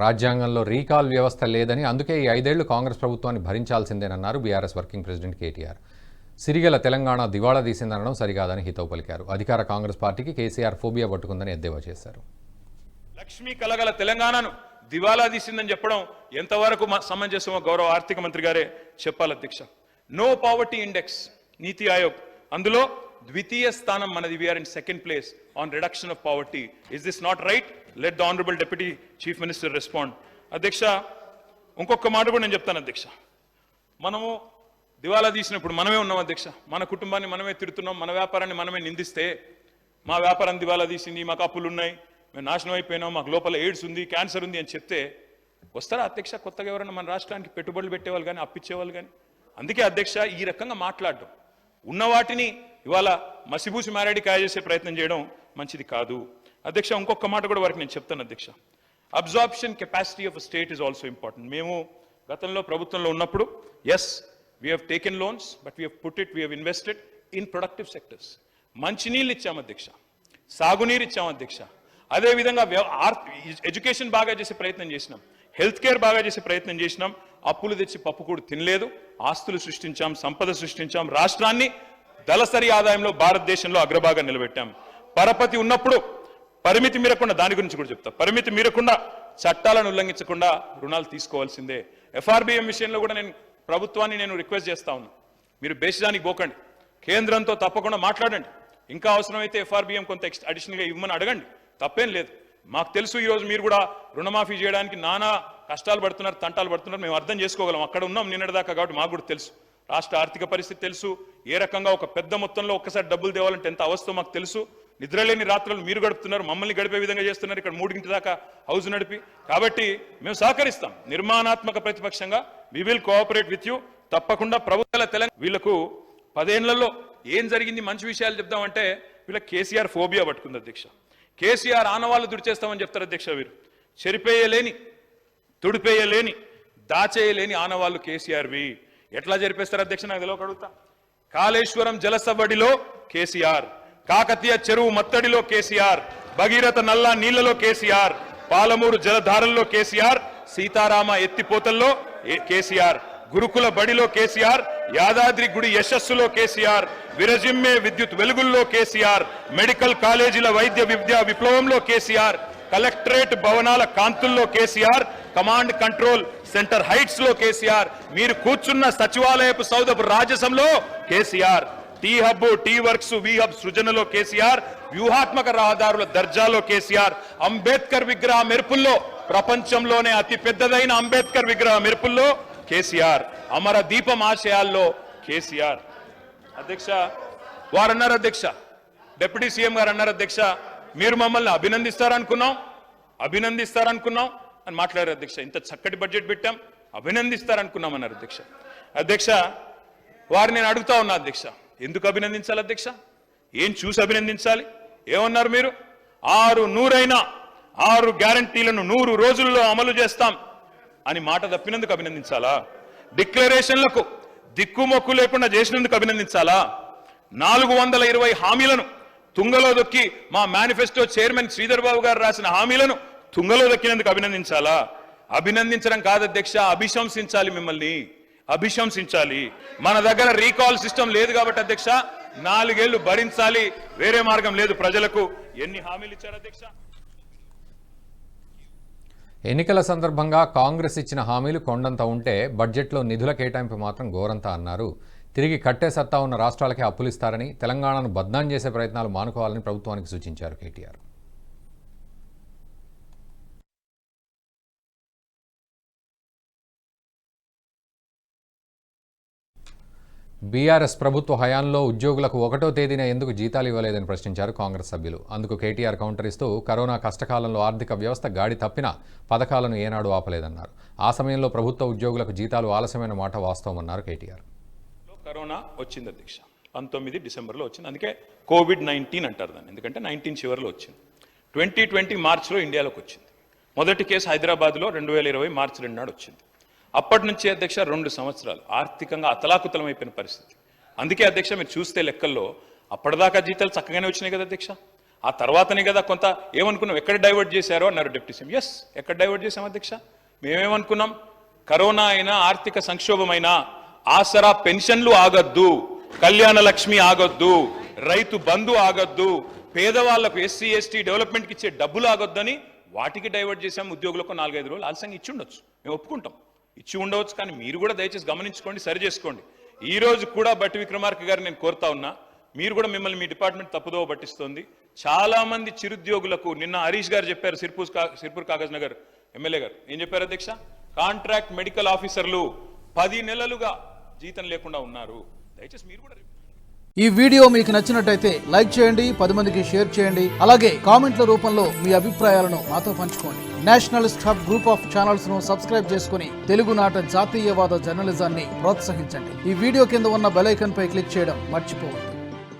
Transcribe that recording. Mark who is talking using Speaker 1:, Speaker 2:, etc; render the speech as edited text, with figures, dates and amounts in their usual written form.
Speaker 1: రాజ్యాంగంలో రీకాల్ వ్యవస్థ లేదని, అందుకే ఈ 5 ఏళ్లు కాంగ్రెస్ ప్రభుత్వాన్ని భరించాల్సిందేనన్నారు బీఆర్ఎస్ వర్కింగ్ ప్రెసిడెంట్ కేటీఆర్. సిరిగల తెలంగాణ దివాళా తీసిందనడం సరికాదని హితవు పలికారు. అధికార కాంగ్రెస్ పార్టీకి కేసీఆర్ ఫోబియా పట్టుకుందని ఎద్దేవా చేశారు.
Speaker 2: లక్ష్మీ కలగల తెలంగాణను దివాలా తీసిందని చెప్పడం ఎంతవరకు సమంజసమో గౌరవ ఆర్థిక మంత్రి గారే చెప్పాలి అధ్యక్ష. నో పావర్టీ ఇండెక్స్ నీతి ఆయోగ్, అందులో ద్వితీయ స్థానం మనది. We are in second place on reduction of poverty. Is this not right? Let the honourable deputy chief minister respond. అధ్యక్ష, ఇంకొక మాట కూడా నేను చెప్తాను అధ్యక్ష. మనము దివాలా తీసినప్పుడు మనమే ఉన్నాం అధ్యక్ష. మన కుటుంబాన్ని మనమే తిడుతున్నాం, మన వ్యాపారాన్ని మనమే నిందిస్తే, మా వ్యాపారం దివాలా తీసింది, మాకు అప్పులు ఉన్నాయి, మేము నాశనం అయిపోయినాం, మాకు లోపల ఎయిడ్స్ ఉంది, క్యాన్సర్ ఉంది అని చెప్తే వస్తారా అధ్యక్ష కొత్తగా ఎవరైనా మన రాష్ట్రానికి పెట్టుబడులు పెట్టేవాళ్ళు కానీ అప్పిచ్చేవాళ్ళు కానీ? అందుకే అధ్యక్ష ఈ రకంగా మాట్లాడడం, ఉన్న వాటిని ఇవాళ మసిబూసి మారేడి కాయ చేసే ప్రయత్నం చేయడం మంచిది కాదు అధ్యక్ష. ఇంకొక మాట కూడా వారికి నేను చెప్తాను అధ్యక్ష. Absorption capacity of state is also important. మేము గతంలో ప్రభుత్వంలో ఉన్నప్పుడు as we have taken loans, but we have put it, we have invested in productive sectors. మంచినీళ్ళు ఇచ్చాం అధ్యక్ష, సాగునీరు ఇచ్చాం అధ్యక్ష, అదేవిధంగా ఎడ్యుకేషన్ బాగా చేసే ప్రయత్నం చేసినాం, హెల్త్ కేర్ బాగా చేసే ప్రయత్నం చేసినాం. అప్పులు తెచ్చి పప్పు కూడా తినలేదు, ఆస్తులు సృష్టించాం, సంపద సృష్టించాం, రాష్ట్రాన్ని దళసరి ఆదాయంలో భారతదేశంలో అగ్రభాగం నిలబెట్టాం. పరపతి ఉన్నప్పుడు పరిమితి మీరకుండా, దాని గురించి కూడా చెప్తా, పరిమితి మీరకుండా చట్టాలను ఉల్లంఘించకుండా రుణాలు తీసుకోవాల్సిందే. ఎఫ్ఆర్బిఎం విషయంలో కూడా నేను ప్రభుత్వాన్ని రిక్వెస్ట్ చేస్తా ఉన్నా, మీరు బేసిదానికి పోకండి, కేంద్రంతో తప్పకుండా మాట్లాడండి, ఇంకా అవసరమైతే ఎఫ్ఆర్బిఎం కొంత అడిషనల్గా ఇవ్వమని అడగండి, తప్పేం లేదు. మాకు తెలుసు ఈరోజు మీరు కూడా రుణమాఫీ చేయడానికి నానా కష్టాలు పడుతున్నారు, తంటాలు పడుతున్నారు, మేము అర్థం చేసుకోగలం, అక్కడ ఉన్నాం నిన్నటిదాకా, కాబట్టి మాకు కూడా తెలుసు. రాష్ట్ర ఆర్థిక పరిస్థితి తెలుసు, ఏ రకంగా ఒక పెద్ద మొత్తంలో ఒక్కసారి డబ్బులు తేవాలంటే ఎంత అవస్థ మాకు తెలుసు. నిద్రలేని రాత్రులు మీరు గడుపుతున్నారు, మమ్మల్ని గడిపే విధంగా చేస్తున్నారు, ఇక్కడ 3 దాకా హౌస్ నడిపి. కాబట్టి మేము సహకరిస్తాం, నిర్మాణాత్మక ప్రతిపక్షంగా we will cooperate with you. తప్పకుండా ప్రభుత్వాల తెలంగాణ వీళ్ళకు 10 ఏళ్లలో ఏం జరిగింది మంచి విషయాలు చెప్దామంటే వీళ్ళ కేసీఆర్ ఫోబియా పట్టుకుంది అధ్యక్ష. కేసీఆర్ ఆనవాళ్ళు తుడిచేస్తామని చెప్తారు అధ్యక్ష. వీరు చెరిపేయలేని, తుడిపేయలేని, దాచేయలేని ఆనవాళ్ళు కేసీఆర్వి. ఎట్లా జరిపేస్తారు అధ్యక్ష? నాకు తెలియక అడుగుతా. కాళేశ్వరం జలసవ్వడిలో కేసీఆర్, కాకతీయ చెరువు మత్తడిలో కేసీఆర్, భగీరథ నల్లా నీళ్లలో కేసీఆర్, పాలమూరు జలధారల్లో కేసీఆర్, సీతారామ ఎత్తిపోతల్లో కేసీఆర్, గురుకుల బడిలో కేసీఆర్, యాదాద్రి గుడి యశస్సులో కేసీఆర్, విరజిమ్మే విద్యుత్ వెలుగుల్లో కేసీఆర్, మెడికల్ కాలేజీల వైద్య విద్యా విప్లవంలో కేసీఆర్, కలెక్టరేట్ భవనాల కాంతుల్లో KCR, command control center heights లో కేసీఆర్, మీరు కూర్చున్న సచివాలయపు సౌధపు రాజసంలో KCR, T hub, T works, we hub సృజనలో కేసీఆర్, వ్యూహాత్మక రహదారుల దర్జాలో కేసీఆర్, అంబేద్కర్ విగ్రహ మెరుపుల్లో, ప్రపంచంలోనే అతి పెద్దదైన అంబేద్కర్ విగ్రహ మెరుపుల్లో కేసీఆర్, అమర దీపం ఆశయాల్లో కేసీఆర్. అధ్యక్ష, వారు అన్నారు అధ్యక్ష, డిప్యూటీ సీఎం గారు అన్నారు అధ్యక్ష, మీరు మమ్మల్ని అభినందిస్తారనుకున్నాం అని మాట్లాడారు అధ్యక్ష. ఇంత చక్కటి బడ్జెట్ పెట్టాం, అభినందిస్తారనుకున్నాం అన్నారు అధ్యక్ష. అధ్యక్ష, వారు నేను అడుగుతా ఉన్నా అధ్యక్ష, ఎందుకు అభినందించాలి అధ్యక్ష? ఏం చూసి అభినందించాలి? ఏమన్నారు మీరు? 6 గ్యారంటీలను 100 రోజుల్లో అమలు చేస్తాం అని మాట తప్పినందుకు అభినందించాలా? డిక్లరేషన్లకు దిక్కుమొక్కు లేకుండా చేసినందుకు అభినందించాలా? 420 హామీలను తుంగలో దొక్కి మా మేనిఫెస్టో చైర్మన్ శ్రీధర్ బాబు గారు రాసిన హామీలను తుంగలో దొక్కినందుకు అభినందించాలా? అభినందించడం కాదు అధ్యక్ష, అభిశంసించాలి, మిమ్మల్ని అభిశంసించాలి. మన దగ్గర రీకాల్ సిస్టమ్ లేదు కాబట్టి అధ్యక్ష 4 ఏళ్లు భరించాలి, వేరే మార్గం లేదు. ప్రజలకు ఎన్ని హామీలు ఇచ్చారు అధ్యక్ష?
Speaker 1: ఎన్నికల సందర్భంగా కాంగ్రెస్ ఇచ్చిన హామీలు కొండంత ఉంటే బడ్జెట్లో నిధుల కేటాయింపు మాత్రం ఘోరంతా అన్నారు. తిరిగి కట్టే సత్తా ఉన్న రాష్ట్రాలకే అప్పులిస్తారని, తెలంగాణను బద్నాం చేసే ప్రయత్నాలు మానుకోవాలని ప్రభుత్వానికి సూచించారు కేటీఆర్. బీఆర్ఎస్ ప్రభుత్వ హయాంలో ఉద్యోగులకు 1వ తేదీన ఎందుకు జీతాలు ఇవ్వలేదని ప్రశ్నించారు కాంగ్రెస్ సభ్యులు. అందుకు కేటీఆర్ కౌంటర్ ఇస్తూ కరోనా కష్టకాలంలో ఆర్థిక వ్యవస్థ గాడి తప్పిన పథకాలను ఏనాడు ఆపలేదన్నారు. ఆ సమయంలో ప్రభుత్వ ఉద్యోగులకు జీతాలు ఆలస్యమైన మాట వాస్తవమన్నారు కేటీఆర్.
Speaker 2: కరోనా వచ్చింది అధ్యక్ష, 19 డిసెంబర్లో వచ్చింది, అందుకే కోవిడ్-19 అంటారు దాన్ని, ఎందుకంటే 19 చివరిలో వచ్చింది. 2020 మార్చిలో ఇండియాలోకి వచ్చింది. మొదటి కేసు హైదరాబాద్లో 2020 మార్చి 2 నాడు వచ్చింది. అప్పటి నుంచి అధ్యక్ష 2 సంవత్సరాలు ఆర్థికంగా అతలాకుతలం అయిపోయిన పరిస్థితి. అందుకే అధ్యక్ష మీరు చూస్తే లెక్కల్లో అప్పటిదాకా జీతాలు చక్కగానే వచ్చినాయి కదా అధ్యక్ష. ఆ తర్వాతనే కదా కొంత ఏమనుకున్నాం, ఎక్కడ డైవర్ట్ చేశారో అన్నారు డిప్యూటీ సీఎం. ఎస్, ఎక్కడ డైవర్ట్ చేశాం అధ్యక్ష? మేమేమనుకున్నాం, కరోనా అయినా ఆర్థిక సంక్షోభమైనా ఆసరా పెన్షన్లు ఆగొద్దు, కళ్యాణ లక్ష్మి ఆగొద్దు, రైతు బంధు ఆగొద్దు, పేదవాళ్లకు ఎస్సీ ఎస్టీ డెవలప్మెంట్కి ఇచ్చే డబ్బులు ఆగొద్దని వాటికి డైవర్ట్ చేశాం. ఉద్యోగులకు 4-5 రోజులు ఆలస్యంగా ఇచ్చి ఉండొచ్చు, మేము ఒప్పుకుంటాం, ఇచ్చి ఉండవచ్చు. కానీ మీరు కూడా దయచేసి గమనించుకోండి, సరి చేసుకోండి. ఈ రోజు కూడా బట్టి విక్రమార్క గారు నేను కోరుతా ఉన్నా, మీరు కూడా మిమ్మల్ని మీ డిపార్ట్మెంట్ తప్పుదోవ పట్టిస్తోంది. చాలా మంది చిరుద్యోగులకు నిన్న హరీష్ గారు చెప్పారు, సిర్పూర్ కాగజ్ నగర్ ఎమ్మెల్యే గారు ఏం చెప్పారు అధ్యక్ష? కాంట్రాక్ట్ మెడికల్ ఆఫీసర్లు 10 నెలలుగా జీతం లేకుండా ఉన్నారు. దయచేసి మీరు కూడా
Speaker 3: ఈ వీడియో మీకు నచ్చినట్టయితే లైక్ చేయండి, 10 మందికి షేర్ చేయండి. అలాగే కామెంట్ల రూపంలో మీ అభిప్రాయాలను మాతో పంచుకోండి. Nationalist hub group of channels ను సబ్స్క్రైబ్ చేసుకుని తెలుగునాట జాతీయవాద జర్నలిజాన్ని ప్రోత్సహించండి. ఈ వీడియో కింద ఉన్న బెల్ ఐకాన్ పై క్లిక్ చేయడం మర్చిపోవద్దు.